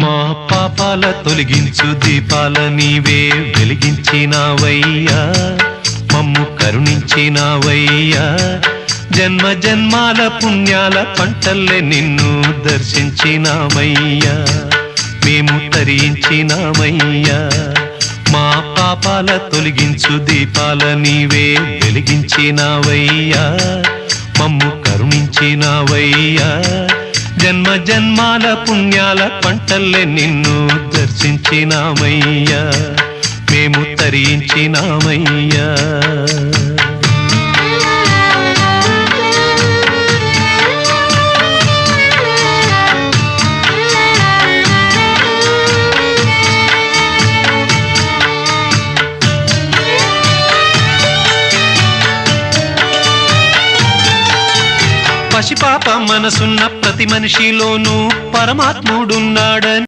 మా పాపాల తొలగించు దీపాల నీవే వెలిగించినావయ్యా, మమ్ము కరుణించినావయ్యా. జన్మ జన్మాల పుణ్యాల పంటల్లే నిన్ను దర్శించినామయ్యా, మేము తరించినామయ్యా. మా పాపాల తొలగించు దీపాల నీవే వెలిగించినావయ్యా, మమ్ము కరుణించినావయ్యా. జన్మ జన్మాల పుణ్యాల పంటల్లే నిన్ను దర్శించినామయ్యా, మేము తరించినామయ్యా. పసిపాప మనసున్న ప్రతి మనిషిలోనూ పరమాత్ముడున్నాడని